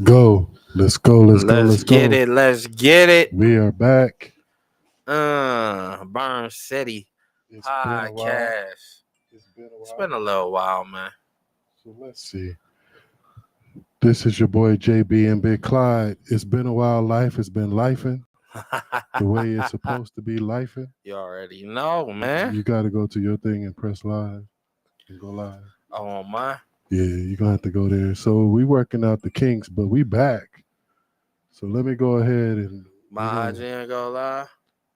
Go. Let's go. Let's go. Let's Let's get go. it. Let's get it. We are back. Bern City It's been a while. podcast. It's been a It's while. been a little while, man. So let's see. This is your boy JB and Big Clyde. It's been a while. Life has been lifing the way it's supposed to be lifing. You already know, man. You got to go to your thing and press live and go live. Oh my. Yeah, you're going to have to go there. So we working out the kinks, but we back. So let me go ahead and. My IG and go live.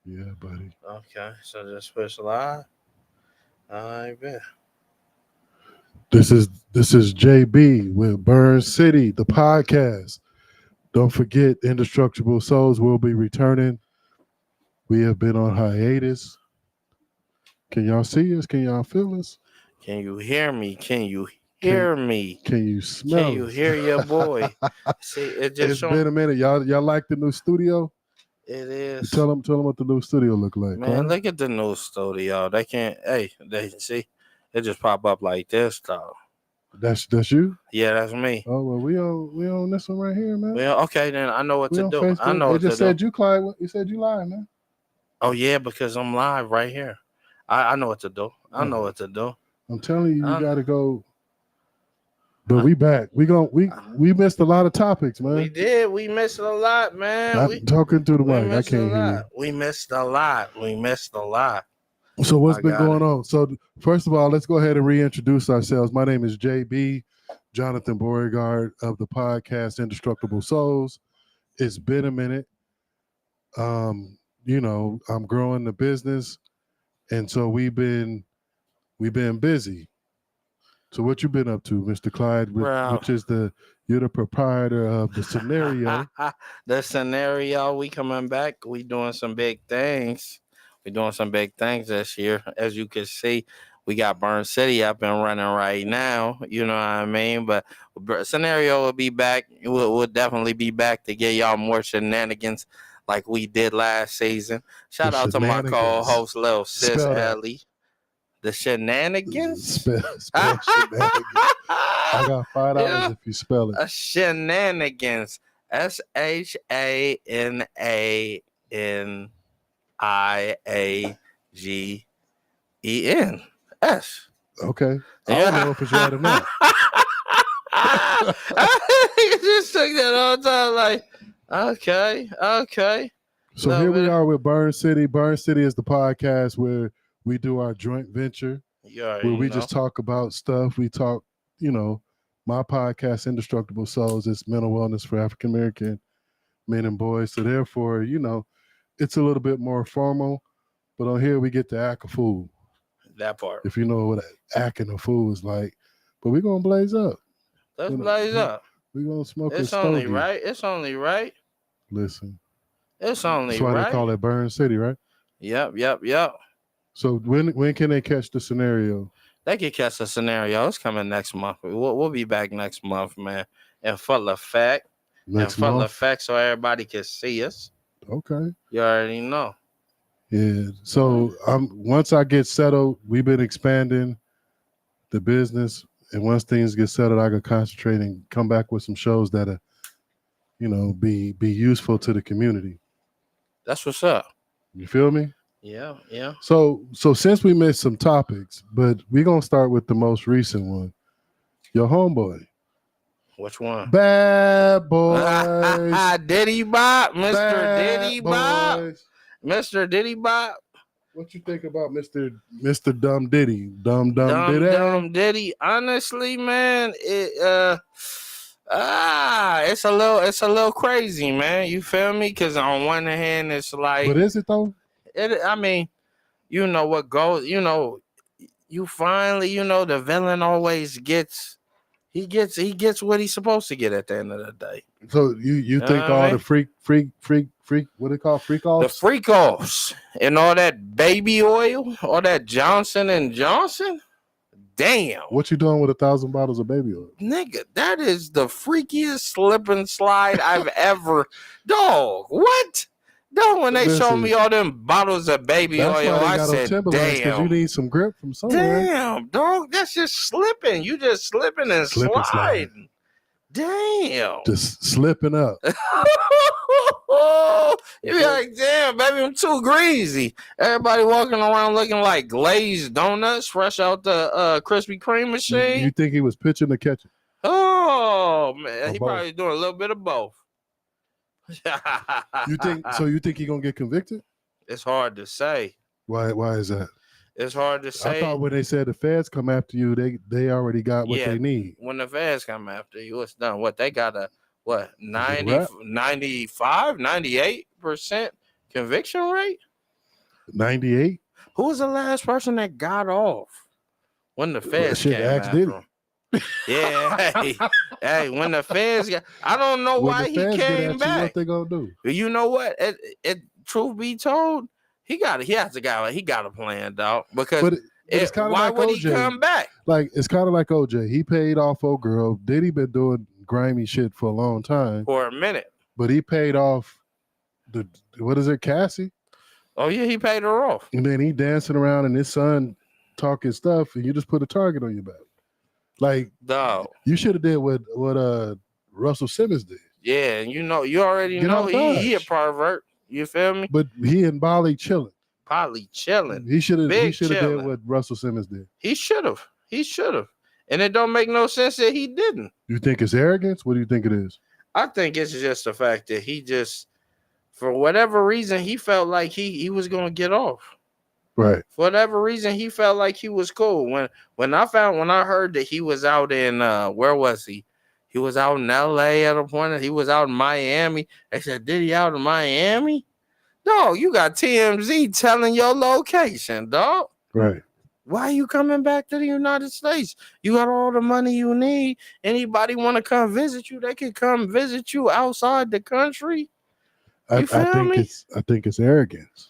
Yeah, buddy. Okay, so just push live. I bet. This is JB with Bern City, the podcast. Don't forget, Indestructible Souls will be returning. We have been on hiatus. Can y'all see us? Can y'all feel us? Can you hear me? Can you hear me? Can you smell Can you us? hear your boy? See, it just It's been a minute. Y'all like the new studio? It is. Tell them what the new studio look like. Man, huh? look at the new studio. They can't. Hey, they see. It just pop up like this, though. That's you? Yeah, that's me. Oh well, we on this one right here, man. Well, okay, then I know what We to on do. Facebook. I know It what to just said do. you, Clyde. You said you live, man. Oh yeah, because I'm live right here. I know what to do. I know what to do. I'm telling you, you gotta go. But we back. We missed a lot of topics, man. We did. We missed a lot, man. I'm talking to the we mic. I missed can't a hear lot. you. We missed a lot. We missed a lot. So what's I been got going it. on? So first of all, let's go ahead and reintroduce ourselves. My name is JB, Jonathan Beauregard of the podcast Indestructible Souls. It's been a minute. I'm growing the business, and so we've been busy. So what you been up to, Mr. Clyde? Which is you're the proprietor of the scenario. The scenario. We coming back. We doing some big things. We doing some big things this year. As you can see, we got Bern City up and running right now. You know what I mean? But scenario will be back. We'll definitely be back to get y'all more shenanigans like we did last season. Shout out to my co-host, Lil Sis Ellie. The shenanigans? Spell shenanigans. I got $5 if you spell it. Shenanigans. SHANANIAGENS. Okay. I don't know if it's right or not. You just took that all the time like, okay. So here we are with Bern City. Bern City is the podcast where we do our joint venture. Where we just talk about stuff. We talk, my podcast, Indestructible Souls, is mental wellness for African American men and boys. So therefore, it's a little bit more formal. But on here, we get to act a fool. That part. If you know what acting a fool is like. But we're going to blaze up. Let's blaze up. We're going to smoke It's only right. It's only right. Listen. It's only right. That's why they call it Bern City, right? Yep. So when can they catch the scenario? They can catch the scenario. It's coming next month. We'll be back next month, man. And full effect. Full effect so everybody can see us. Okay. You already know. Yeah. So once I get settled, we've been expanding the business. And once things get settled, I can concentrate and come back with some shows that are, be useful to the community. That's what's up. You feel me? Yeah. So since we missed some topics, but we're gonna start with the most recent one. Your homeboy. Which one? Bad Boys. Diddy Bop, Mr. Bad Diddy Bop. Boys. Mr. Diddy Bop. What you think about Mr. Dumb Diddy? Dumb Diddy? Dumb Diddy. Honestly, man, it's a little crazy, man. You feel me? Because on one hand, it's like. But is it though? I mean, what goes. You finally, the villain always gets. He gets what he's supposed to get at the end of the day. So you think all the freak, what they call freak offs? The freak offs and all that baby oil, all that Johnson and Johnson. Damn. What you doing with 1,000 bottles of baby oil? Nigga, that is the freakiest slip and slide I've ever. Dog, what? Dog, when they showed me all them bottles of baby oil, I said, damn. Because you need some grip from somewhere. Damn, dog, that's just slipping. You just slipping and sliding. Damn. Just slipping up. You be like, damn, baby, I'm too greasy. Everybody walking around looking like glazed donuts fresh out the Krispy Kreme machine. You think he was pitching to catch it? Oh, man. Or He both? probably doing a little bit of both. You think he gonna get convicted? It's hard to say. Why is that? It's hard to say. I thought when they said the feds come after you, they already got what they need. When the feds come after you, it's done. What they got 95, 98% conviction rate? 98? Who was the last person that got off when the feds came after him? Yeah, hey, when the feds got, I don't know why he came back. What they gonna do? You know what? It truth be told, he got a plan, dog. Because it's kind of why like would OJ. He come back? Like it's kind of like OJ. He paid off old girl. Diddy been doing grimy shit for a long time. For a minute. But he paid off Cassie? Oh yeah, he paid her off. And then he dancing around and his son talking stuff, and you just put a target on your back. Like, dog, you should have did what Russell Simmons did. Yeah, and you already know he a pervert. You feel me? But he and Bali chilling. Bali chilling. He should have did what Russell Simmons did. He should have. And it don't make no sense that he didn't. You think it's arrogance? What do you think it is? I think it's just the fact that he just, for whatever reason, he felt like he was gonna get off. Right. For whatever reason, he felt like he was cool. When I heard that he was out in where was he? He was out in LA at a point. He was out in Miami. They said, "Did he out in Miami?" Dog, you got TMZ telling your location, dog. Right. Why are you coming back to the United States? You got all the money you need. Anybody want to come visit you? They can come visit you outside the country. I think it's arrogance.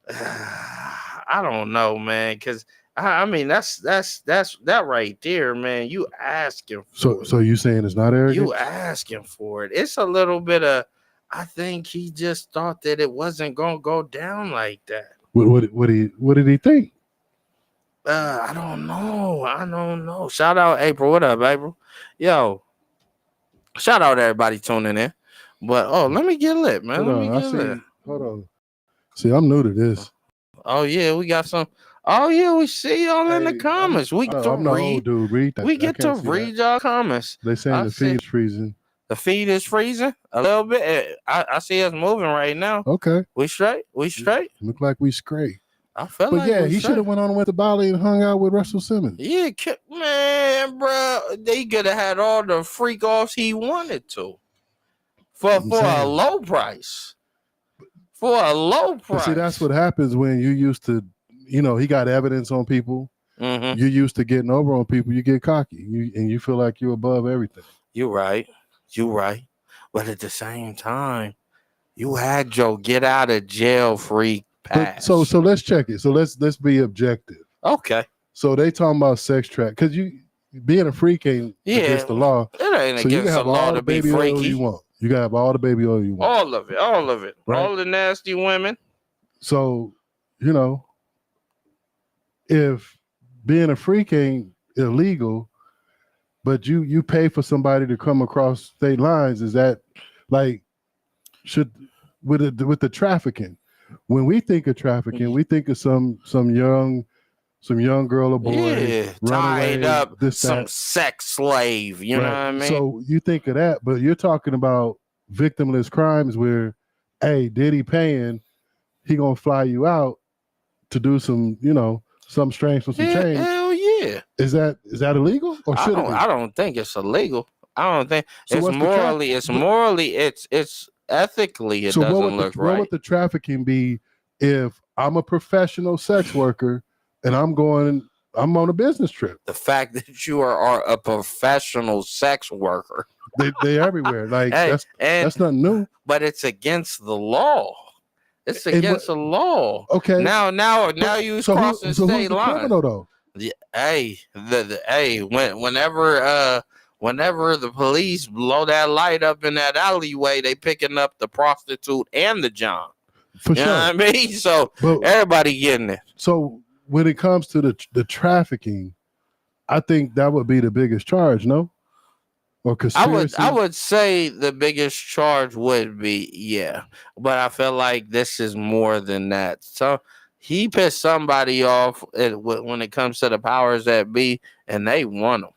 I don't know, man, because I mean that's that right there, man. You asking for it. So you saying it's not arrogant? You asking for it. It's a little bit of, I think he just thought that it wasn't gonna go down like that. What did he think? I don't know. Shout out April. What up, April? Yo, shout out to everybody tuning in. But let me get lit, man. Hold on. See, I'm new to this. Oh yeah, we got some. Oh yeah, we see y'all in the comments. We get to read. We get to read y'all comments. They saying the feed is freezing. The feed is freezing a little bit. I see us moving right now. Okay, we straight. Look like we straight. I felt like, yeah, he should have went on and went to Bali and hung out with Russell Simmons. Yeah, man, bro, they could have had all the freak offs he wanted to for a low price. For a low price. But see, that's what happens when you used to, he got evidence on people. Mm-hmm. You're used to getting over on people. You get cocky, and you feel like you're above everything. You're right. But at the same time, you had your get out of jail free pass. So let's check it. So let's be objective. Okay. So they talking about sex trap because you being a freak ain't against the law. It ain't against the law to be freaky. You want. You gotta have all the baby oil you want. All of it. Right? All the nasty women. So, if being a freak ain't illegal, but you pay for somebody to come across state lines, is that like with the trafficking? When we think of trafficking, we think of some young girl or boy tied up, some sex slave. You know what I mean? So you think of that, but you're talking about victimless crimes where, hey, Diddy paying, he gonna fly you out to do some, some strange with some change. Hell yeah! Is that illegal or should it be? I don't think it's illegal. I don't think it's morally. It's ethically. It doesn't look right. What would the trafficking be if I'm a professional sex worker and I'm on a business trip? The fact that you are a professional sex worker. They everywhere. Like that's nothing new. But it's against the law. It's against the law. Okay. Now you crossing state line. Criminal though? Whenever the police blow that light up in that alleyway, they picking up the prostitute and the John. For sure. You know what I mean? So everybody getting it. So when it comes to the trafficking, I think that would be the biggest charge, no? or conspiracy? I would say the biggest charge would be, yeah, but I feel like this is more than that. So he pissed somebody off when it comes to the powers that be, and they want him,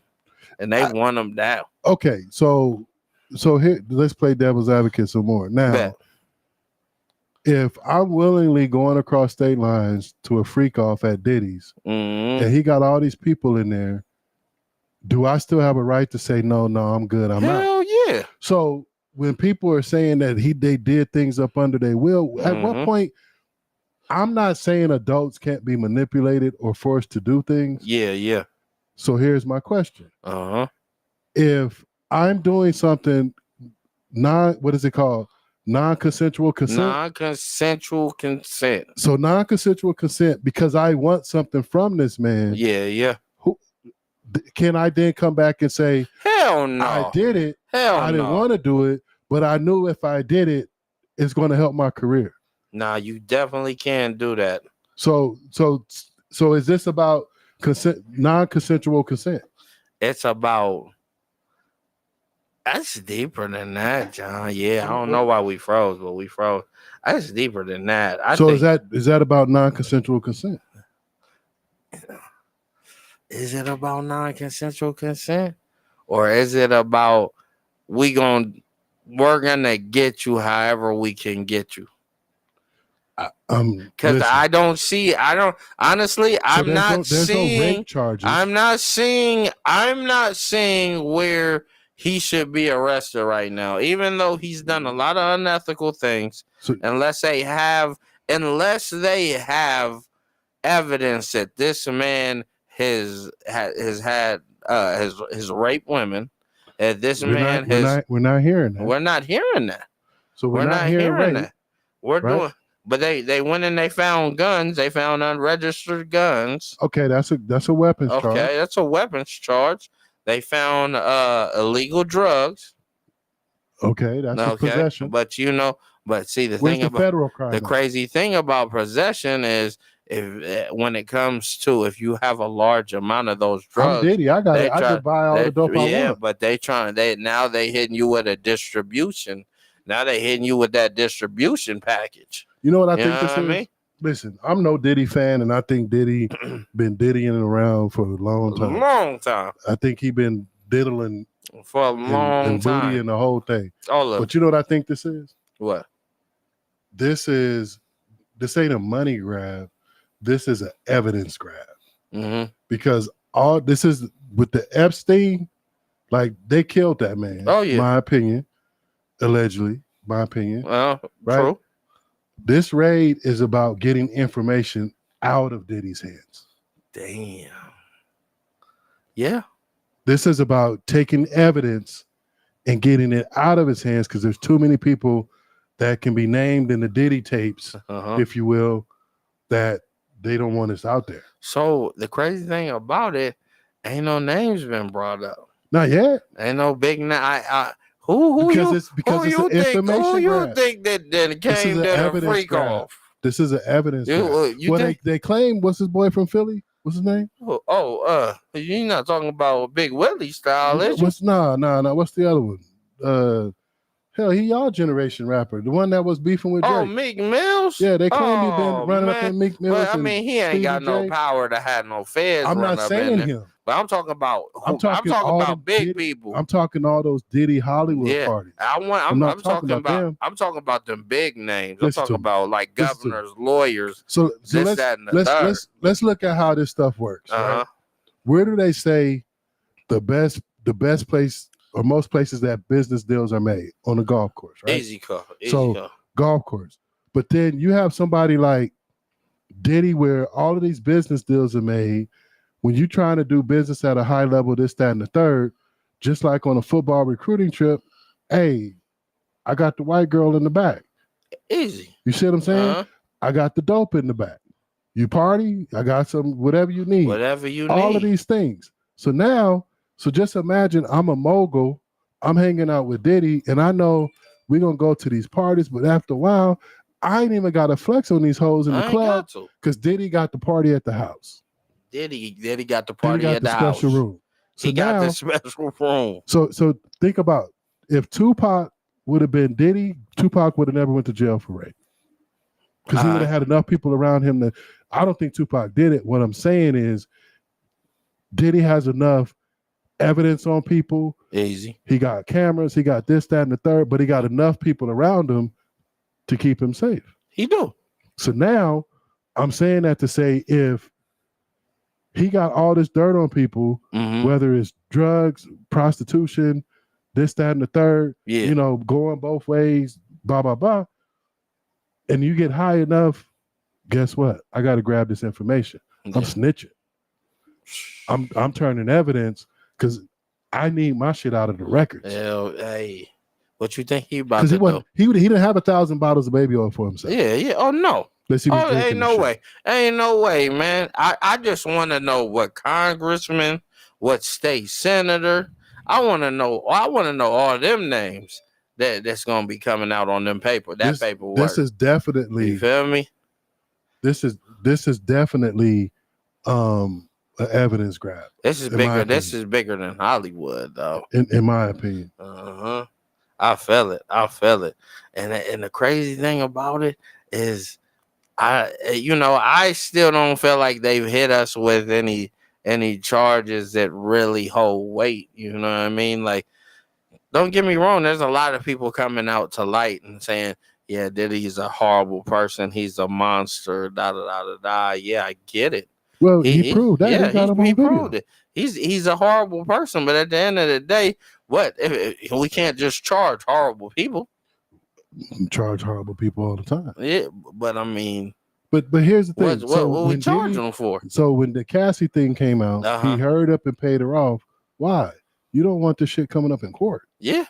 and they want him down. Okay, so here, let's play devil's advocate some more. Now, if I'm willingly going across state lines to a freak off at Diddy's, and he got all these people in there, do I still have a right to say no? I'm good. I'm out. Hell yeah. So when people are saying that they did things up under their will, at what point? I'm not saying adults can't be manipulated or forced to do things. Yeah. So here's my question. If I'm doing something what is it called? Non-consensual consent? Non-consensual consent. So non-consensual consent because I want something from this man. Yeah. Can I then come back and say, hell no, I did it. I didn't want to do it, but I knew if I did it, it's going to help my career. Nah, you definitely can't do that. So is this about consent, non-consensual consent? It's about. That's deeper than that, John. Yeah, I don't know why we froze, but we froze. That's deeper than that. Is that about non-consensual consent? Is it about non-consensual consent, or is it about we're gonna get you however we can get you? Because I'm not seeing no rape charges. I'm not seeing where he should be arrested right now, even though he's done a lot of unethical things. Unless they have evidence that this man has raped women, that this we're not hearing that. We're not hearing that. So we're not hearing that. We're right? doing. But they went and they found guns. They found unregistered guns. Okay, that's a weapons charge. Okay, that's a weapons charge. They found illegal drugs. Okay, that's a possession. But see the Where's thing the about federal crime? The crazy thing about possession is when it comes to if you have a large amount of those drugs. I'm Diddy. I could buy all the dope I want. Yeah, but they hitting you with a distribution. Now they hitting you with that distribution package. You know what I think this is? Listen, I'm no Diddy fan, and I think Diddy been Diddying around for a long time. I think he been diddling for a long time. Booty and the whole thing. But you know what I think this is? What? This ain't a money grab. This is an evidence grab. Because all this is with the Epstein, like they killed that man. Oh yeah. My opinion. Allegedly, my opinion. Well, right? True. This raid is about getting information out of Diddy's hands. Damn. Yeah. This is about taking evidence and getting it out of his hands because there's too many people that can be named in the Diddy tapes, if you will, that they don't want us out there. So the crazy thing about it, ain't no names been brought up. Not yet. Ain't no big name. Who you think that came to the freak off? This is an evidence. They claim what's his boy from Philly? What's his name? You're not talking about Big Willie style, is you? No. What's the other one? Hell, he y'all generation rapper, the one that was beefing with Drake. Oh, Meek Mills. Yeah, they claim he been running up in Meek Mills. But, I mean, he ain't got no power to have no feds. I'm not saying him. But I'm talking about about big people. I'm talking all those Diddy Hollywood parties. I'm talking about them big names. I'm talking about like governors, lawyers. So let's look at how this stuff works. Right? Where do they say the best place or most places that business deals are made? On the golf course, right? Easy call. Golf course. But then you have somebody like Diddy where all of these business deals are made. When you're trying to do business at a high level, this, that, and the third, just like on a football recruiting trip, hey, I got the white girl in the back. Easy. You see what I'm saying? I got the dope in the back. You party, I got some, whatever you need. All of these things. So just imagine I'm a mogul. I'm hanging out with Diddy, and I know we're going to go to these parties, but after a while, I ain't even got to flex on these hoes in the club because Diddy got the party at the house. Diddy got the party at the house. Special room. He got this special room. So think about if Tupac would have been Diddy, Tupac would have never went to jail for rape. Because he would have had enough people around him that I don't think Tupac did it. What I'm saying is Diddy has enough evidence on people. Easy. He got cameras, he got this, that, and the third, but he got enough people around him to keep him safe. He do. So now I'm saying that to say if he got all this dirt on people, whether it's drugs, prostitution, this, that, and the third, going both ways, blah, blah, blah, and you get high enough, guess what? I got to grab this information. I'm snitching. I'm turning evidence because I need my shit out of the records. Hell, hey, what you think he about to do? He didn't have 1,000 bottles of baby oil for himself. Yeah. Oh no. Ain't no way. Ain't no way, man. I just want to know what congressman, what state senator. I want to know all them names that's gonna be coming out on them paper. Paperwork. This is definitely. You feel me? This is definitely an evidence grab. This is bigger. This is bigger than Hollywood, though. In my opinion. I feel it. And the crazy thing about it is, I still don't feel like they've hit us with any charges that really hold weight. You know what I mean? Like, don't get me wrong. There's a lot of people coming out to light and saying, yeah, Diddy's a horrible person. He's a monster. Da da da da da. Yeah, I get it. Well, he proved that. Yeah, he proved it. He's a horrible person. But at the end of the day, what if we can't just charge horrible people? Charge horrible people all the time. Yeah, but I mean, but here's the thing. What we charging them for? So when the Cassie thing came out, he hurried up and paid her off. Why? You don't want this shit coming up in court. Yeah.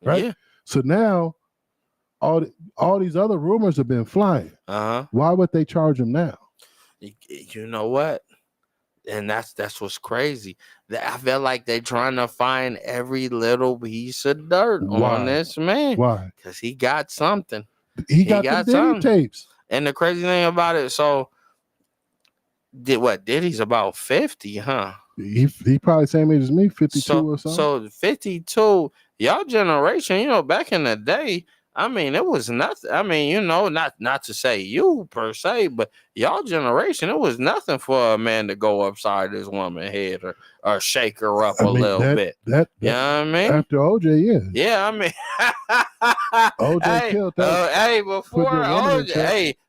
Right. Yeah. So now, all these other rumors have been flying. Why would they charge him now? You know what? And that's what's crazy. I feel like they're trying to find every little piece of dirt on this man. Why? Because he got something. He got the Diddy tapes. And the crazy thing about it, so Diddy's about 50, huh? He probably same age as me, 52 or something. So 52, y'all generation, back in the day, I mean, it was nothing. I mean, not to say you per se, but y'all generation, it was nothing for a man to go upside his woman's head or shake her up a little bit. You know what I mean? After OJ, yeah. Yeah, I mean, OJ killed that.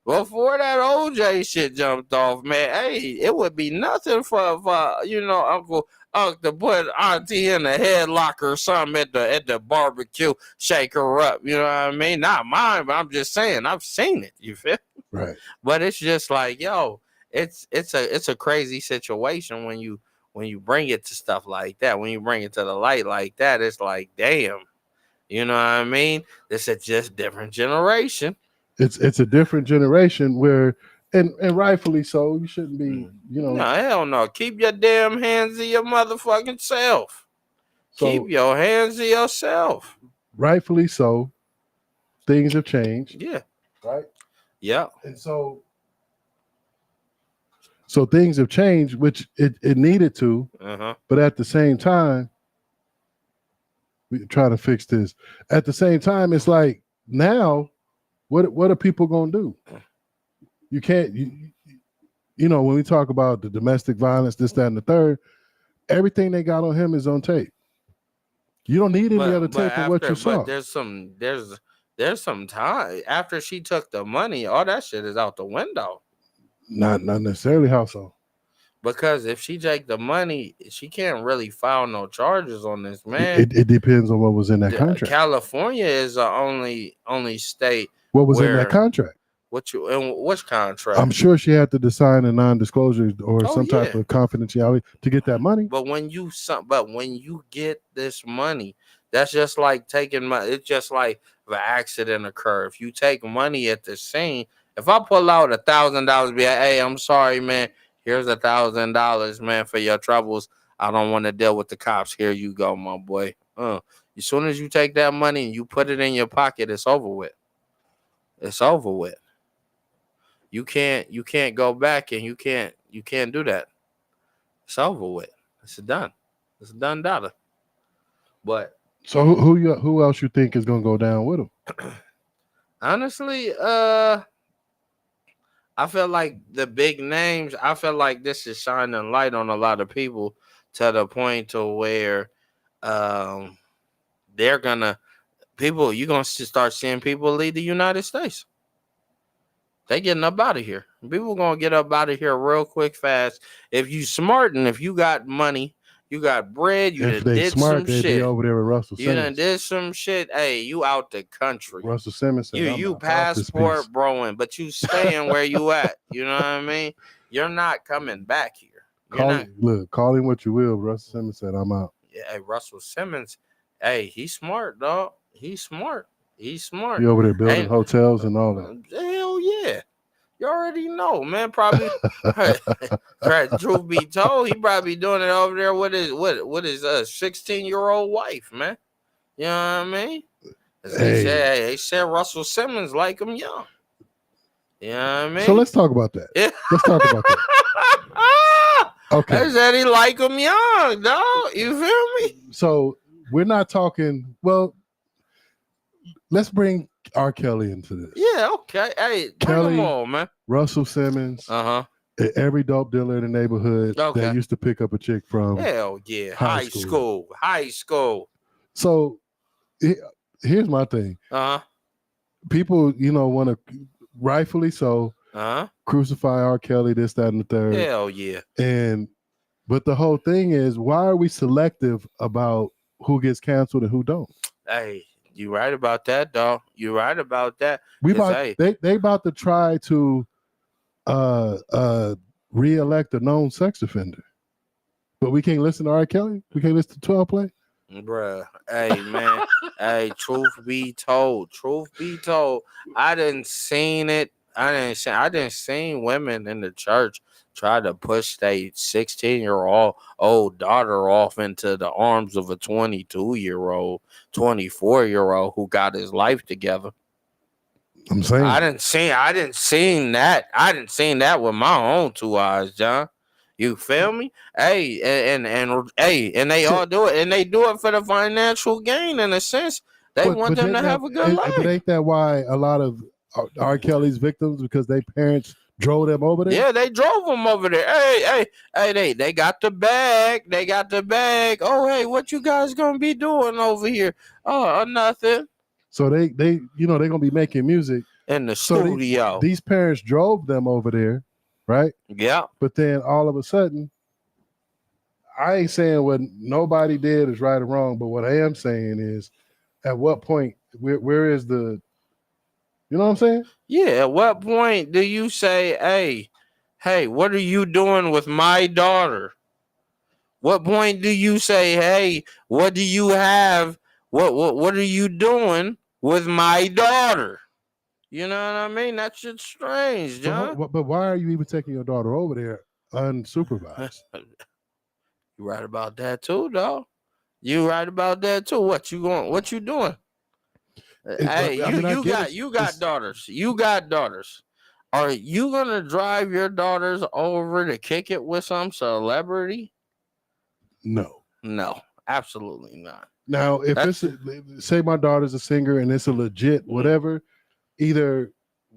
Before that OJ shit jumped off, man, it would be nothing for Uncle to put auntie in a headlock or something at the barbecue, shake her up. You know what I mean? Not mine, but I'm just saying I've seen it. You feel? Right. But it's just like, it's a crazy situation when you bring it to stuff like that. When you bring it to the light like that, it's like, damn. You know what I mean? It's a just different generation. It's a different generation where. And rightfully so. You shouldn't be, No, hell no. Keep your damn hands to your motherfucking self. Keep your hands to yourself. Rightfully so. Things have changed. Yeah. Right? Yeah. And so things have changed, which it needed to. But at the same time, we're trying to fix this. At the same time, it's like, now, what are people going to do? You can't, when we talk about the domestic violence, this, that, and the third, everything they got on him is on tape. You don't need any other tape of what you saw. But there's some time after she took the money, all that shit is out the window. Not necessarily. How so? Because if she take the money, she can't really file no charges on this man. It depends on what was in that contract. California is the only state. What was in that contract? Which contract? I'm sure she had to sign a non-disclosure or some type of confidentiality to get that money. But when you get this money, that's just like taking money. It's just like if an accident occur. If you take money at the scene, if I pull out $1,000, be like, hey, I'm sorry, man. Here's $1,000, man, for your troubles. I don't want to deal with the cops. Here you go, my boy. As soon as you take that money and you put it in your pocket, it's over with. It's over with. You can't go back and you can't do that. It's over with. It's done. It's done data. But so who else you think is gonna go down with him? honestly, I feel like the big names. I feel like this is shining light on a lot of people to the point to where um, they're gonna people. You're gonna start seeing people leave the United States. They getting up out of here. People gonna get up out of here real quick, fast. If you smart and if you got money, you got bread, you If done they did smart, some they shit. be over there with Russell You done Simmons. did some shit. Hey, you out the country. Russell Simmons said, You passport broing, but you staying where you at. You know what I mean? You're not coming back here. Call him what you will. Russell Simmons said, I'm out. Yeah, hey, Russell Simmons. Hey, he's smart, dog. He's smart. He's smart. He over there building hotels and all that. Hell yeah. You already know, man. Probably, truth be told, he probably doing it over there with his 16-year-old wife, man. You know what I mean? They said Russell Simmons like him young. You know what I mean? So let's talk about that. Yeah. Let's talk about that. Okay. They said he like him young, dog. You feel me? So we're not talking. Well, let's bring R. Kelly into this. Yeah, okay. Hey, bring him on, man. Russell Simmons. Every dope dealer in the neighborhood that used to pick up a chick from. Hell yeah. High school. So here's my thing. People, want to, rightfully so, crucify R. Kelly, this, that, and the third. Hell yeah. But the whole thing is, why are we selective about who gets canceled and who don't? Hey, you right about that, dog. You right about that. They about to try to re-elect a known sex offender, but we can't listen to R. Kelly. We can't listen to 12 Play. Bruh, hey man, hey. Truth be told, I didn't seen it. I didn't seen women in the church try to push their 16-year-old daughter off into the arms of a 22-year-old, 24-year-old who got his life together. I'm saying I didn't seen that. I didn't seen that with my own two eyes, John. You feel me? Hey, and they all do it, and they do it for the financial gain in a sense. They want them to have a good life. But ain't that why a lot of R. Kelly's victims, because their parents drove them over there? Yeah, they drove them over there. Hey, they got the bag. They got the bag. Oh, hey, what you guys gonna be doing over here? Oh, nothing. So they they're gonna be making music in the studio. These parents drove them over there, right? Yeah. But then all of a sudden, I ain't saying what nobody did is right or wrong, but what I am saying is, at what point, where is the, you know what I'm saying? Yeah. At what point do you say, hey, what are you doing with my daughter? What point do you say, hey, what do you have? What are you doing with my daughter? You know what I mean? That shit's strange, John. But why are you even taking your daughter over there unsupervised? You right about that too, dog. You right about that too. What you doing? Hey, you got daughters. You got daughters. Are you gonna drive your daughters over to kick it with some celebrity? No, absolutely not. Now, if say my daughter's a singer and it's a legit whatever, either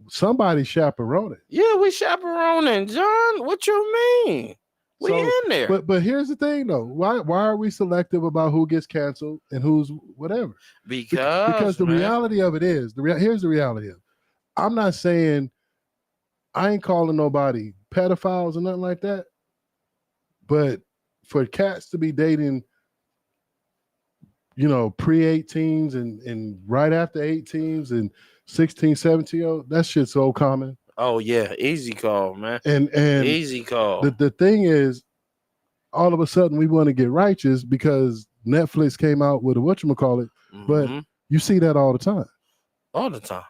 somebody chaperone it. Yeah, we chaperoning, John. What you mean? We in there. But here's the thing though. Why are we selective about who gets canceled and who's whatever? Because the reality of it is, here's the reality of it. I'm not saying, I ain't calling nobody pedophiles or nothing like that. But for cats to be dating, pre-18s and right after 18s and 16, 17, that shit's so common. Oh yeah, easy call, man. And easy call. The thing is, all of a sudden we want to get righteous because Netflix came out with a whatchamacallit, but you see that all the time. All the time.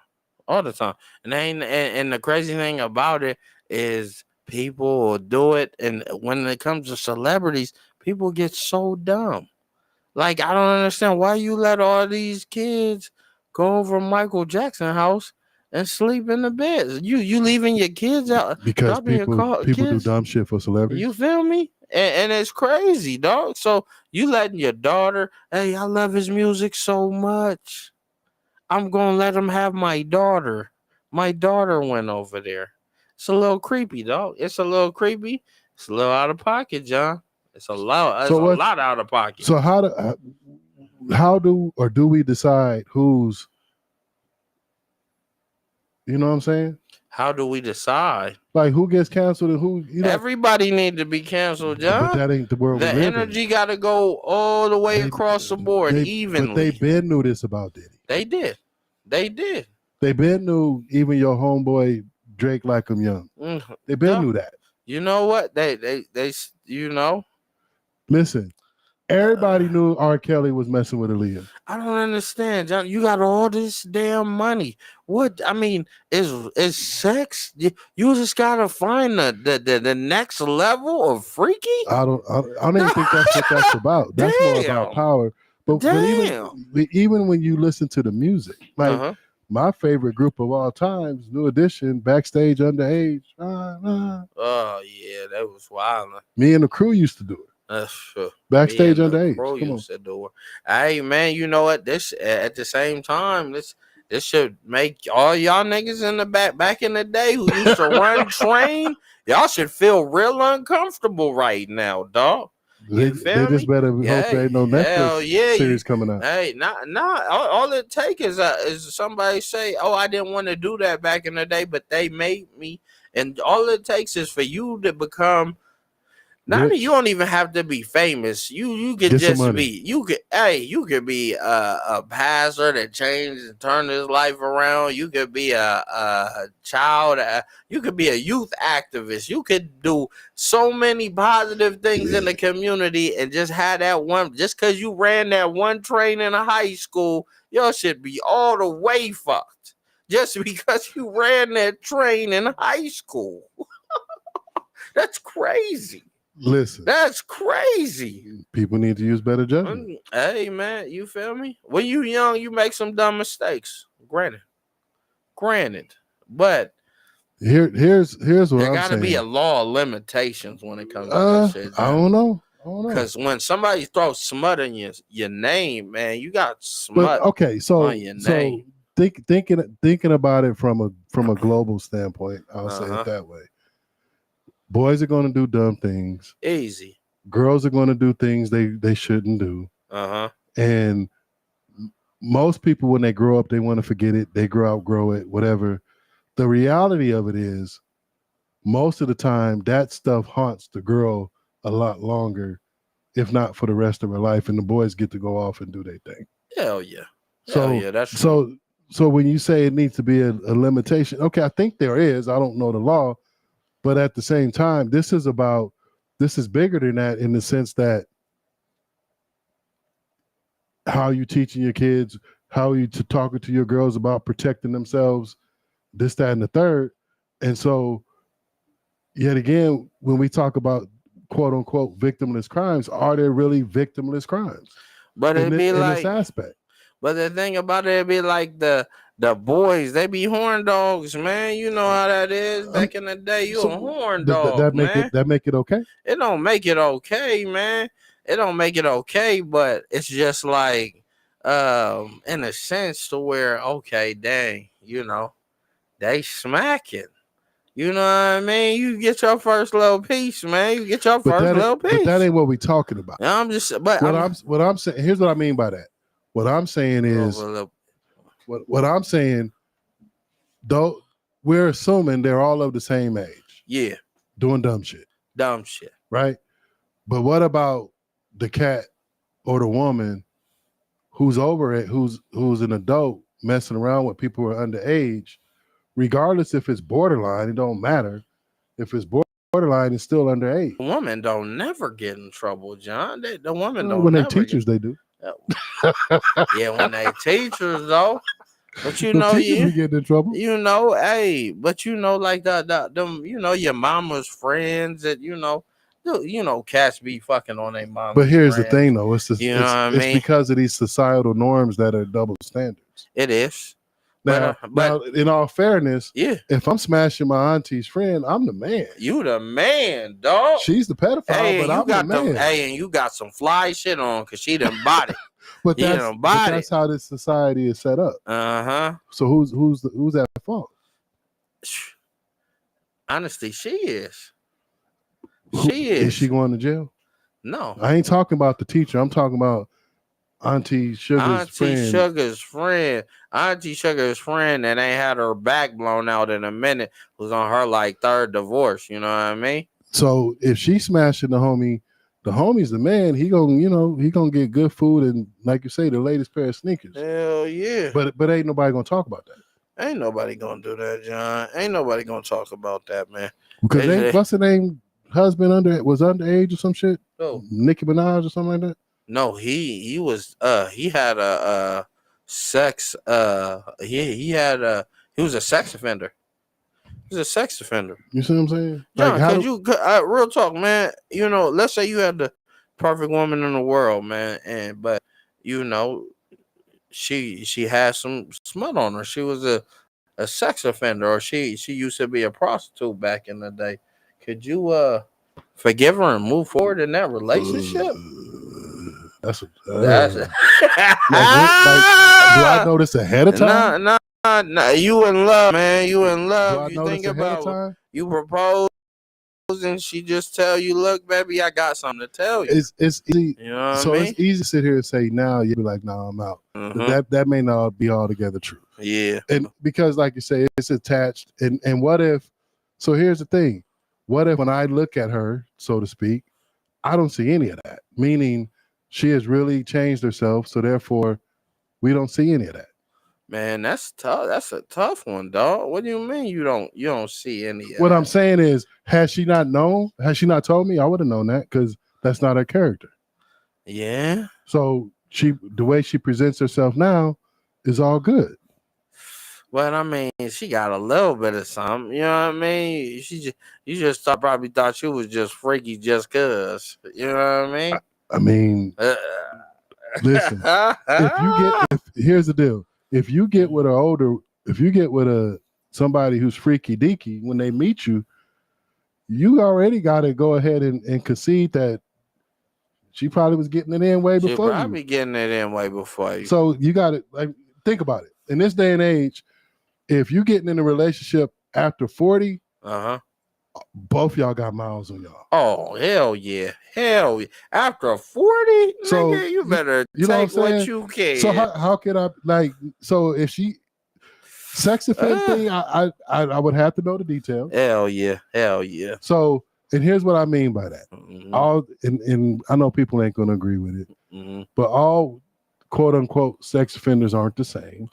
And the crazy thing about it is people will do it, and when it comes to celebrities, people get so dumb. Like, I don't understand why you let all these kids go over Michael Jackson's house and sleep in the bed. You leaving your kids out because people do dumb shit for celebrities. You feel me? And it's crazy, dog. So you letting your daughter, hey, I love his music so much. I'm gonna let him have my daughter. My daughter went over there. It's a little creepy, dog. It's a little creepy. It's a little out of pocket, John. It's a lot. It's a lot out of pocket. So how do we decide who's? You know what I'm saying? How do we decide? Like who gets canceled and who? Everybody need to be canceled, John. But that ain't the world. The energy got to go all the way across the board evenly. But they been knew this about Diddy. They did. They been knew even your homeboy Drake like him young. They been knew that. You know what? They you know. Listen, everybody knew R. Kelly was messing with Aaliyah. I don't understand, John. You got all this damn money. What I mean is sex. You just gotta find the next level of freaky. I don't even think that's what that's about. That's more about power. But even when you listen to the music, like my favorite group of all times, New Edition, Backstage Underage. Oh yeah, that was wild. Me and the crew used to do it. Backstage Underage. Come on. Hey man, you know what? This at the same time, this should make all y'all niggas in the back in the day who used to run train, y'all should feel real uncomfortable right now, dog. They just better hope there ain't no Netflix series coming out. Hey, all it takes is somebody say, "Oh, I didn't want to do that back in the day, but they made me." And all it takes is for you to become. You don't even have to be famous. You could just be. You could be a pastor that changed and turned his life around. You could be a child. You could be a youth activist. You could do so many positive things in the community, and just have that one. Just because you ran that one train in a high school, y'all should be all the way fucked. Just because you ran that train in high school, that's crazy. Listen, that's crazy. People need to use better judgment. Hey man, you feel me? When you young, you make some dumb mistakes. Granted, but here's what I'm saying. There gotta be a law of limitations when it comes to that shit. I don't know. Because when somebody throws smut in your name, man, you got smut. On your name. Thinking about it from a global standpoint, I'll say it that way. Boys are going to do dumb things. Easy. Girls are going to do things they shouldn't do. And most people, when they grow up, they want to forget it. They outgrow it, whatever. The reality of it is, most of the time, that stuff haunts the girl a lot longer, if not for the rest of her life. And the boys get to go off and do their thing. Hell yeah. That's true. So when you say it needs to be a limitation, okay, I think there is. I don't know the law. But at the same time, this is bigger than that, in the sense that how you teaching your kids, how you talking to your girls about protecting themselves, this, that, and the third. And so, yet again, when we talk about quote unquote victimless crimes, are there really victimless crimes? But it'd be like this aspect. But the thing about it be like the boys, they be horn dogs, man. You know how that is. Back in the day, you a horn dog, that make it okay? It don't make it okay, man. It don't make it okay, but it's just like, in a sense to where, okay, dang, you know, they smacking. You know what I mean? You get your first little piece, man. You get your first little piece. But that ain't what we talking about. I'm just, what I'm saying. Here's what I mean by that. What I'm saying is, what I'm saying, though, we're assuming they're all of the same age. Yeah. Doing dumb shit. Right? But what about the cat or the woman who's over it, who's an adult messing around with people who are underage? Regardless if it's borderline, it don't matter. If it's borderline, it's still underage. The woman don't never get in trouble, John. The woman don't. When they're teachers, they do. Yeah, when they teachers though. But you know, you get in trouble. You know, hey, but you know, like them, you know, your mama's friends that you know, cats be fucking on their mama. But here's the thing, though, it's because of these societal norms that are double standards. It is, Now, in all fairness, yeah, if I'm smashing my auntie's friend, I'm the man. You the man, dog. She's the pedophile, but I'm the man. And you got some fly shit on because she done bought it. but that's how this society is set up. So who's at fault? Honestly, she is. Is she going to jail? No. I ain't talking about the teacher. I'm talking about Auntie Sugar's friend. Auntie Sugar's friend that ain't had her back blown out in a minute was on her like third divorce. You know what I mean? So if she smashing the homie's the man. He gonna get good food and, like you say, the latest pair of sneakers. Hell yeah. But ain't nobody gonna talk about that. Ain't nobody gonna do that, John. Ain't nobody gonna talk about that, man. Because what's the name? Husband was underage or some shit. Oh, Nicki Minaj or something like that. No, he was he had a sex he was a sex offender. He's a sex offender. You see what I'm saying? John, real talk, man. Let's say you had the perfect woman in the world, man, but she had some smut on her. She was a sex offender, or she used to be a prostitute back in the day. Could you forgive her and move forward in that relationship? That's do I know this ahead of time? Nah. You in love, man. You in love. You think about you propose and she just tell you, look, baby, I got something to tell you. It's easy. You know so it's easy to sit here and say now, you'd be like, nah, I'm out. That may not be altogether true. Yeah. And because, like you say, it's attached. And what if? So here's the thing. What if when I look at her, so to speak, I don't see any of that? Meaning she has really changed herself, so therefore we don't see any of that. Man, that's tough. That's a tough one, dog. What do you mean you don't see any of what that? I'm saying is, has she not known? Has she not told me? I would have known that because that's not her character. Yeah. So the way she presents herself now is all good. But I mean, she got a little bit of something. You know what I mean? You probably thought she was just freaky just cause. You know what I mean? I mean, listen. Here's the deal. If you get with somebody who's freaky deaky, when they meet you, you already got to go ahead and concede that she probably was getting it in way before you. She probably getting it in way before you. So you got to think about it. In this day and age, if you're getting in a relationship after 40, both y'all got miles on y'all. Oh, hell yeah. Hell yeah. After 40, so nigga, you better take what you can. So how can I so if she sex offender thing, I would have to know the details. Hell yeah. Hell yeah. So, and here's what I mean by that. All and I know people ain't gonna agree with it, but all quote unquote sex offenders aren't the same.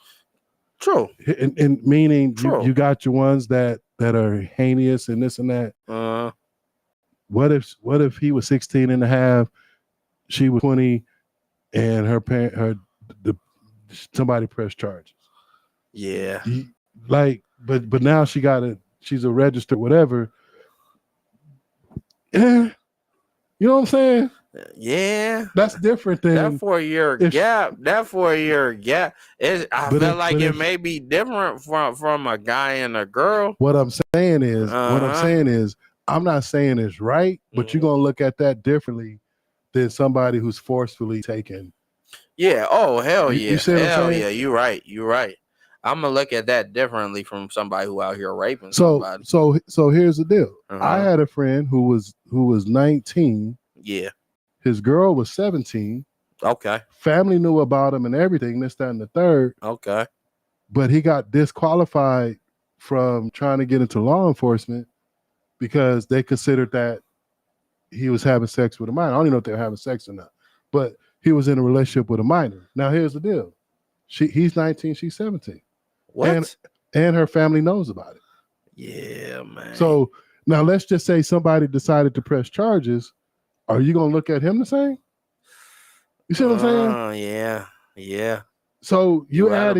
True. And meaning you got your ones that are heinous and this and that. What if he was 16 and a half, she was 20, and somebody pressed charges? Yeah. But now she's a registered whatever. Yeah. You know what I'm saying? Yeah, that's different than that 4-year gap. That 4-year gap I feel like it may be different from a guy and a girl. What I'm saying is, I'm not saying it's right, but you're gonna look at that differently than somebody who's forcefully taken. Yeah. Oh hell yeah. You see what hell I'm saying? Yeah. You're right. I'm gonna look at that differently from somebody who out here raping somebody. So here's the deal. I had a friend who was 19. Yeah. His girl was 17. Okay. Family knew about him and everything, this, that, and the third. Okay. But he got disqualified from trying to get into law enforcement because they considered that he was having sex with a minor. I don't even know if they were having sex or not, but he was in a relationship with a minor. Now, here's the deal. He's 19, she's 17. What? And her family knows about it. Yeah, man. So now let's just say somebody decided to press charges. Are you going to look at him the same? You see what I'm saying? Yeah. So you add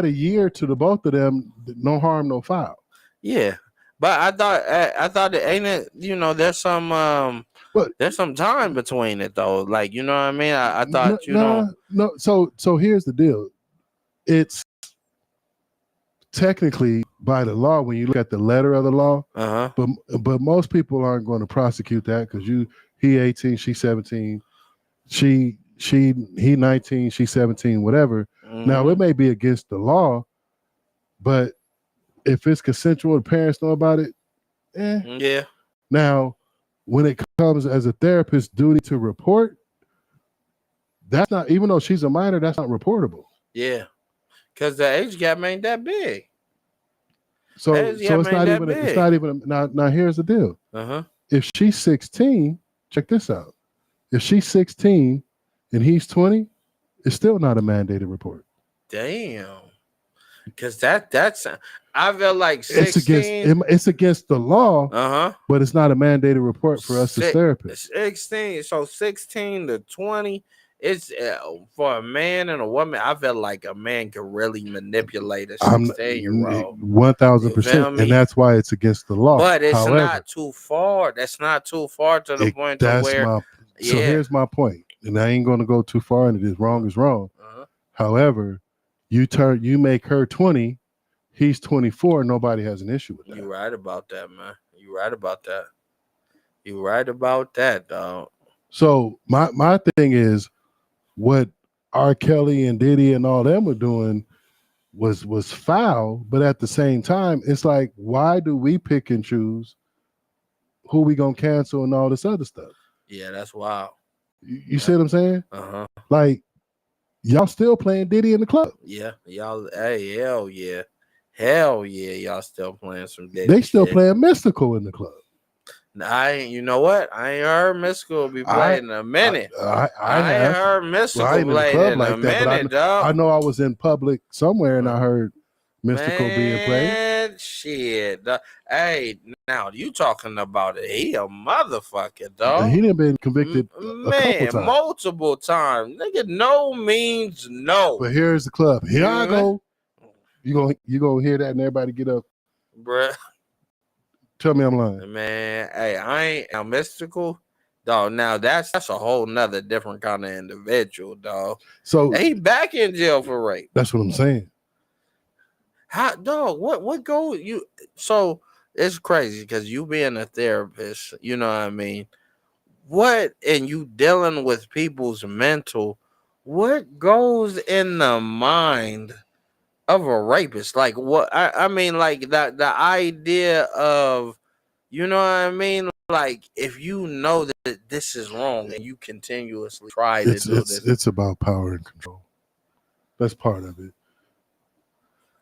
a year to the both of them, no harm, no foul. Yeah. But I thought that ain't it, there's some time between it though. Like, you know what I mean? I thought No. So here's the deal. It's technically, by the law, when you look at the letter of the law, Uh-huh. but most people aren't going to prosecute that because he 18, she 17, he 19, she 17, whatever. Mm-hmm. Now it may be against the law, but if it's consensual, the parents know about it. Yeah. Now, when it comes as a therapist's duty to report, that's not, even though she's a minor, that's not reportable. Yeah, because the age gap ain't that big. So it's not even. Now here's the deal. Uh-huh. If she's 16, check this out. If she's 16 and he's 20, it's still not a mandated report. Damn. Because that's I feel like 16. It's against the law. Uh-huh. But it's not a mandated report for us as therapists. 16. So 16 to 20. It's for a man and a woman. I feel like a man can really manipulate a 16-year-old. 1,000%, and that's why it's against the law. But it's not too far. That's not too far to the point to where. So here's my point, and I ain't going to go too far, and it is wrong is wrong. Uh-huh. However, you make her 20, he's 24. Nobody has an issue with that. You're right about that, man. You're right about that. You're right about that, dog. So my thing is, what R. Kelly and Diddy and all them were doing was foul, but at the same time, it's like, why do we pick and choose who we gonna cancel and all this other stuff? Yeah, that's wild. You see what I'm saying? Uh-huh. Like, y'all still playing Diddy in the club? Yeah, y'all. Hey, hell yeah, y'all still playing some Diddy. They still playing Mystical in the club. You know what? I ain't heard Mystical be playing in a minute. I ain't heard Mystical playing in a minute, dog. I know I was in public somewhere and I heard Mystical being played. Shit. Hey, now you talking about it. He a motherfucker, dog. He done been convicted multiple times. Nigga, no means no. But here's the club. Here I go. You gonna hear that and everybody get up. Bruh. Tell me I'm lying. Man, hey, I ain't Mystical. Dog, now that's a whole nother different kind of individual, dog. So he back in jail for rape. That's what I'm saying. How, dog, what go you? So it's crazy because you being a therapist, you know what I mean? And you dealing with people's mental, what goes in the mind of a rapist? Like what I mean, like the idea of, you know what I mean? Like if you know that this is wrong and you continuously try to do this. It's about power and control. That's part of it.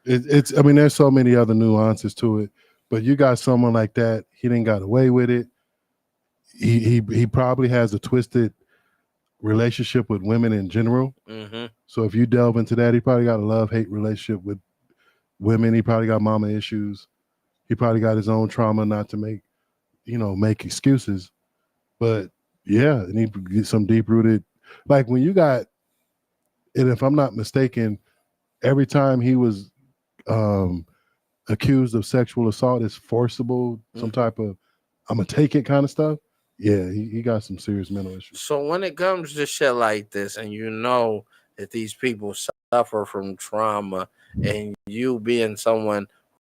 It's I mean, there's so many other nuances to it, but you got someone like that, he didn't got away with it. He probably has a twisted relationship with women in general. Mm-hmm. So if you delve into that, he probably got a love-hate relationship with women. He probably got mama issues. He probably got his own trauma, not to make excuses. But yeah, and he get some deep-rooted, like when you got, and if I'm not mistaken, every time he was accused of sexual assault, it's forcible, some type of I'm gonna take it kind of stuff. Yeah, he got some serious mental issues. So when it comes to shit like this, and you know that these people suffer from trauma, and you being someone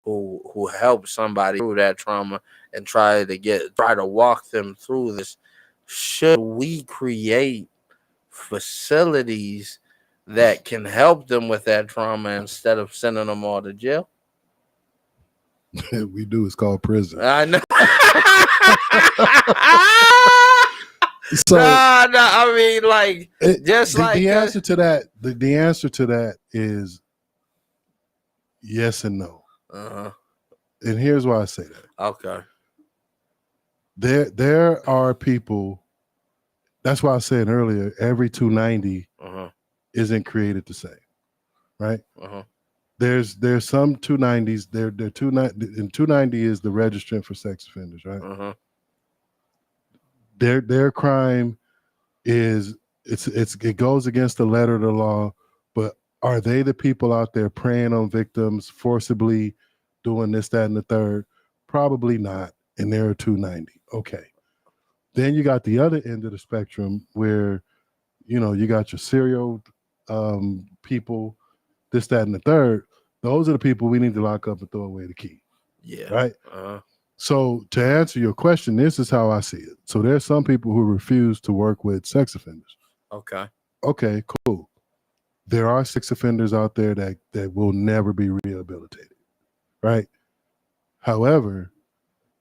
who helps somebody through that trauma and try to walk them through this, should we create facilities that can help them with that trauma instead of sending them all to jail? We do. It's called prison. I know. So no, I mean, like, the answer to that. The answer to that is yes and no. Uh-huh. And here's why I say that. Okay. There are people. That's why I said earlier, every 290 isn't created the same, right? Uh-huh. There's some 290s. They're 290, and 290 is the registrant for sex offenders, right? Uh-huh. Their crime is it goes against the letter of the law, but are they the people out there preying on victims, forcibly doing this, that, and the third? Probably not. And they're 290. Okay. Then you got the other end of the spectrum where, you got your serial people, this, that, and the third. Those are the people we need to lock up and throw away the key. Yeah. Right? So to answer your question, this is how I see it. So there's some people who refuse to work with sex offenders. Okay, cool. There are sex offenders out there that will never be rehabilitated. Right? However,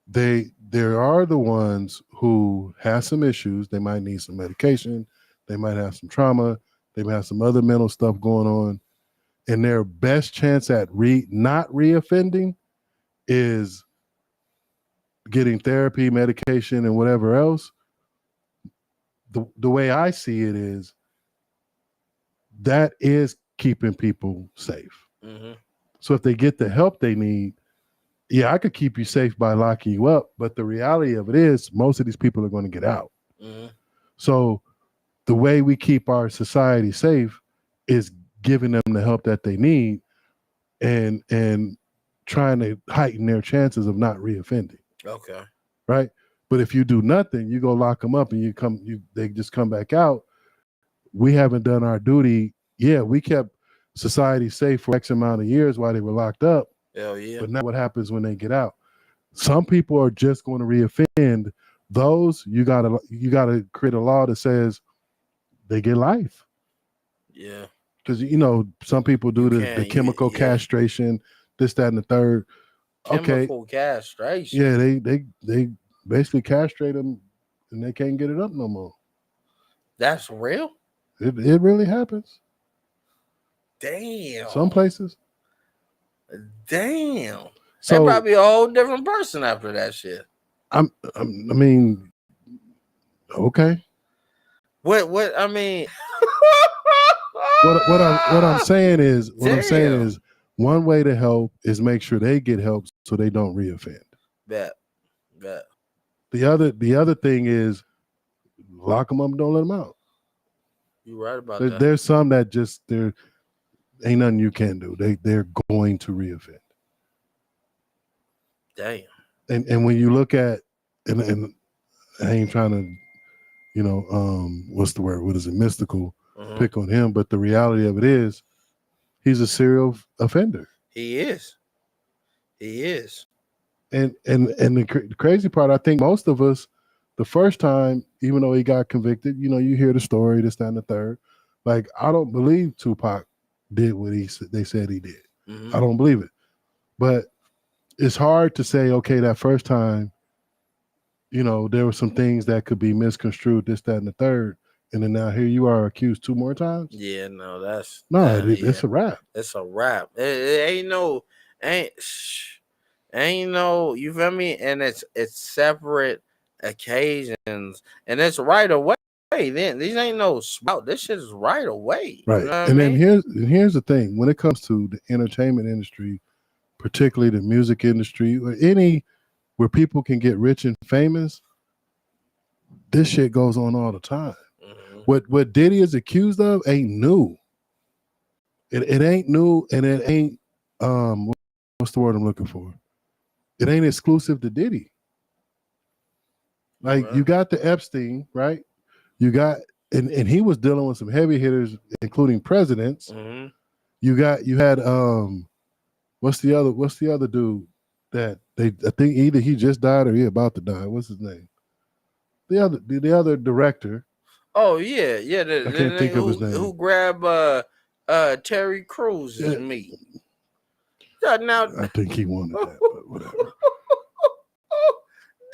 there are the ones who have some issues. They might need some medication. They might have some trauma. They might have some other mental stuff going on. And their best chance at not reoffending is getting therapy, medication, and whatever else. The way I see it is that is keeping people safe. So if they get the help they need, yeah, I could keep you safe by locking you up. But the reality of it is most of these people are going to get out. So the way we keep our society safe is giving them the help that they need and trying to heighten their chances of not reoffending. Right? But if you do nothing, you go lock them up and they just come back out. We haven't done our duty. Yeah, we kept society safe for X amount of years while they were locked up. Hell yeah. But now what happens when they get out? Some people are just going to reoffend. Those you gotta create a law that says they get life. Yeah. Because some people do the chemical castration, this, that, and the third. Chemical castration. Yeah, they basically castrate them and they can't get it up no more. That's real? It really happens. Damn. Some places. Damn. So they're probably a whole different person after that shit. I mean, okay. What I mean what I'm saying is one way to help is make sure they get help so they don't reoffend. Bet. The other thing is lock them up and don't let them out. You're right about that. There's some that just there ain't nothing you can do. They're going to reoffend. Damn. And when you look at and I ain't trying to, what's the word? What is it? Mystical. Pick on him, but the reality of it is, he's a serial offender. He is. And the crazy part, I think most of us, the first time, even though he got convicted, you hear the story, this, that, and the third. Like, I don't believe Tupac did what they said he did. I don't believe it. But it's hard to say, okay, that first time, there were some things that could be misconstrued, this, that, and the third. And then now here you are accused 2 more times? Yeah, no, it's a wrap. It's a wrap. It ain't no, you feel me? And it's separate occasions. And it's right away. Then these ain't no spout. This shit is right away. Right. You know and then here's the thing. When it comes to the entertainment industry, particularly the music industry, or where people can get rich and famous, this shit goes on all the time. What Diddy is accused of ain't new. It ain't new, and it ain't what's the word I'm looking for? It ain't exclusive to Diddy. Like, you got the Epstein, right? You got and he was dealing with some heavy hitters, including presidents. You had what's the other dude that I think either he just died or he about to die. What's his name? The other director. Oh yeah. I can't think of his name. Who grabbed Terry Crews's meat? Now I think he wanted that, but whatever.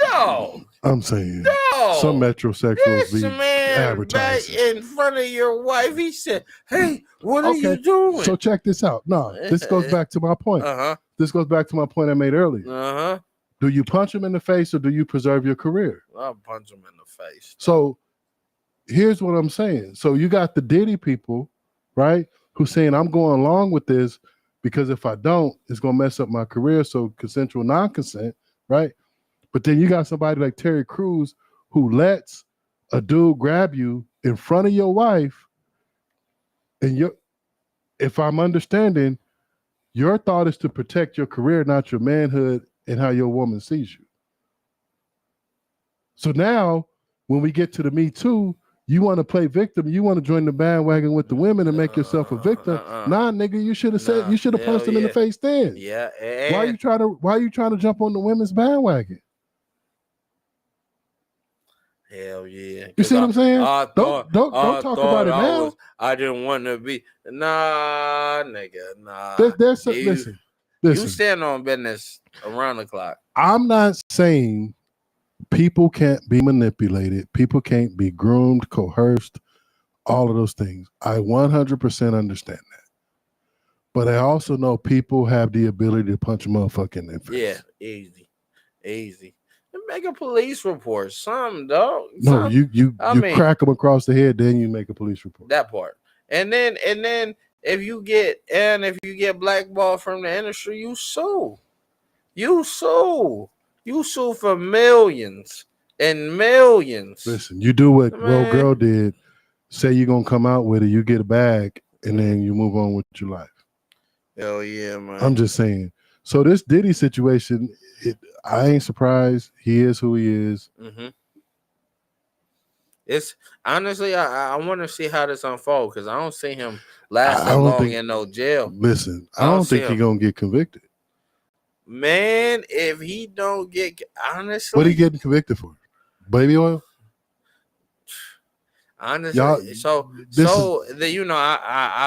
No, I'm saying no. Some metrosexuals this be man advertising back in front of your wife. He said, "Hey, what are you doing?" So check this out. No, this goes back to my point. This goes back to my point I made earlier. Do you punch him in the face or do you preserve your career? I'll punch him in the face. So here's what I'm saying. So you got the Diddy people, right, who's saying, I'm going along with this because if I don't, it's going to mess up my career. So consensual non-consent, right? But then you got somebody like Terry Crews who lets a dude grab you in front of your wife. And if I'm understanding, your thought is to protect your career, not your manhood and how your woman sees you. So now when we get to the Me Too, You want to play victim. You want to join the bandwagon with the women and make yourself a victim. Nah, nigga, you should have said. You should have punched him in the face then. Yeah. Why are you trying to jump on the women's bandwagon? Hell yeah. You see what I'm saying? Don't talk about it now. I didn't want to be. Nah, nigga. Nah. Listen. You stand on business around the clock. I'm not saying people can't be manipulated. People can't be groomed, coerced, all of those things. I 100% understand that. But I also know people have the ability to punch a motherfucker in their face. Yeah, easy. Make a police report, something, dog. No, you crack them across the head, then you make a police report. That part, and then if you get blackballed from the industry, you sue for millions and millions. Listen, you do what Road Girl did. Say you're gonna come out with it, you get a bag, and then you move on with your life. Hell yeah, man. I'm just saying. So this Diddy situation, I ain't surprised. He is who he is. Mm-hmm. It's honestly, I want to see how this unfolds because I don't see him lasting long in no jail. Listen, I don't think he's gonna get convicted. Man, if he don't get, honestly, what he getting convicted for? Baby oil? Honestly, I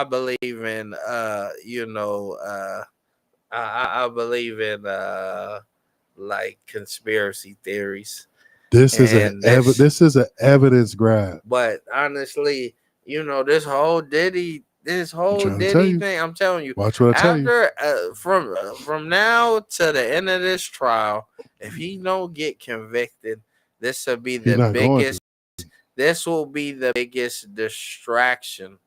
believe in I believe in like conspiracy theories. This is an evidence grab. But honestly, this whole Diddy thing, I'm telling you. Watch what I tell you. From now to the end of this trial, if he don't get convicted, this will be the biggest. This will be the biggest distraction.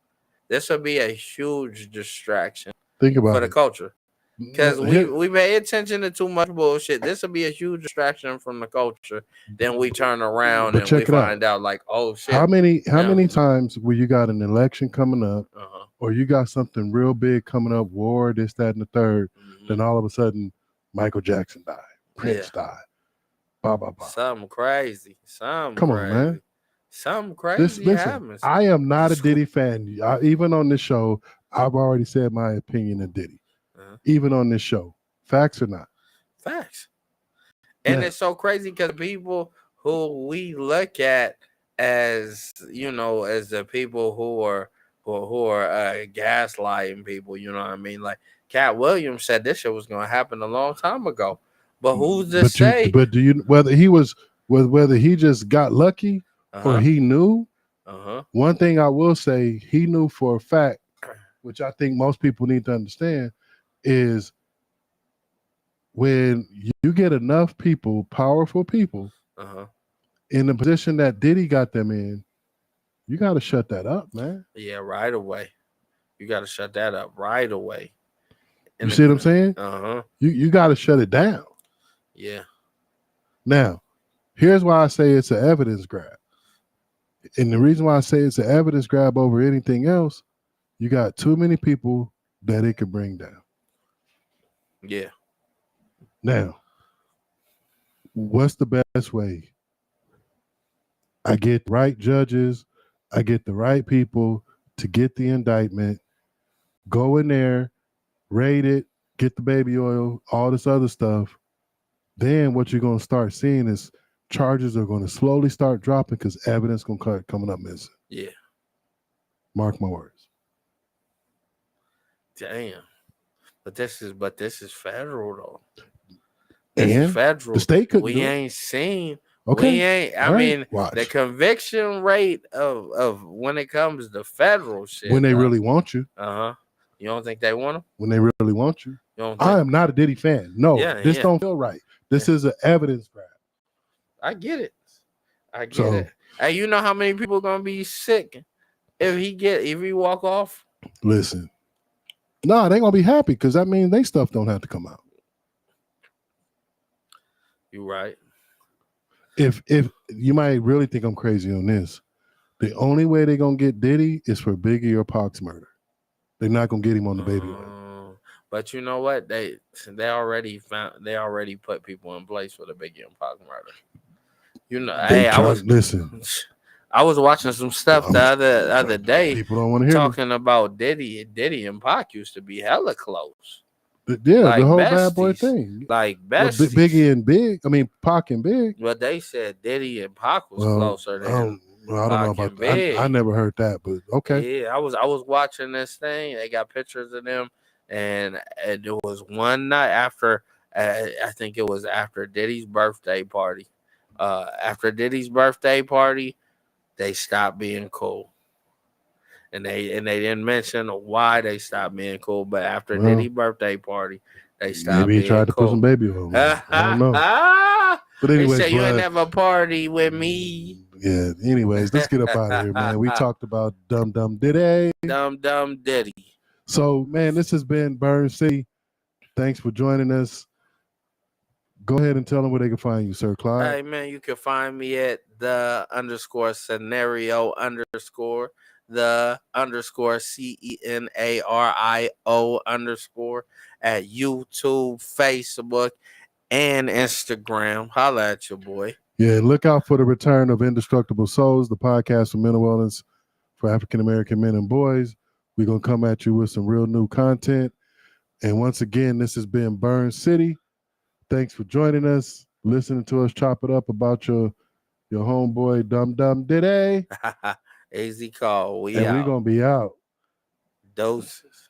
This will be a huge distraction. Think about for the culture. Because we pay attention to too much bullshit. This will be a huge distraction from the culture. Then we turn around and we find out like, oh shit. How many times where you got an election coming up, or you got something real big coming up, war, this, that, and the third, then all of a sudden Michael Jackson died, Prince died, blah blah blah. Something crazy. Come on, man. Something crazy happens. I am not a Diddy fan. Even on this show, I've already said my opinion of Diddy. Even on this show, facts or not? Facts. And it's so crazy because people who we look at as as the people who are gaslighting people, you know what I mean? Like Cat Williams said this shit was gonna happen a long time ago. But who's to say? But do you whether he just got lucky or he knew? One thing I will say, he knew for a fact, which I think most people need to understand, is when you get enough people, powerful people, in the position that Diddy got them in, you got to shut that up, man. Yeah, right away. You got to shut that up right away. You see what I'm saying? You got to shut it down. Yeah. Now, here's why I say it's an evidence grab. And the reason why I say it's an evidence grab over anything else, you got too many people that it could bring down. Yeah. Now, what's the best way? I get the right judges, I get the right people to get the indictment, go in there, raid it, get the baby oil, all this other stuff. Then what you're going to start seeing is charges are going to slowly start dropping because evidence going to start coming up missing. Yeah. Mark my words. Damn. But this is federal though. This is federal. The state could. We ain't seen. Okay. We ain't. I mean, the conviction rate of when it comes to federal shit. When they really want you. You don't think they want them? When they really want you. I am not a Diddy fan. No, this don't feel right. This is an evidence grab. I get it. It. Hey, you know how many people gonna be sick if he walk off? Listen. No, they gonna be happy because that means they stuff don't have to come out. You right. If you might really think I'm crazy on this, the only way they're gonna get Diddy is for Biggie or Pac's murder. They're not gonna get him on the baby oil. But you know what? They already put people in place for the Biggie and Pac murder. You know, I was watching some stuff the other day. People don't want to hear talking about Diddy. Diddy and Pac used to be hella close. Yeah, like the whole besties, Bad Boy thing. Like besties. Biggie and Big. I mean, Pac and Big. But they said Diddy and Pac was closer than. I don't know about that. I never heard that, but okay. Yeah, I was watching this thing. They got pictures of them, and it was one night after. I think it was after Diddy's birthday party. After Diddy's birthday party, they stopped being cool. And they didn't mention why they stopped being cool, but after Diddy's birthday party, they stopped. Maybe he tried to put some baby on me. I don't know. But anyways, they say you ain't have a party with me. Yeah. Anyways, let's get up out of here, man. We talked about Dumb Diddy. Dumb Diddy. So, man, this has been Bern City. Thanks for joining us. Go ahead and tell them where they can find you, Sir Clyde. Hey, man, you can find me at the _scenario_ the _CENARIO_ at YouTube, Facebook, and Instagram. Holla at your boy. Yeah, look out for the return of Indestructible Souls, the podcast for mental wellness for African American men and boys. We're going to come at you with some real new content. And once again, this has been Bern City. Thanks for joining us, listening to us chop it up about your homeboy Dumb Diddy. Easy call. We're going to be out. Doses.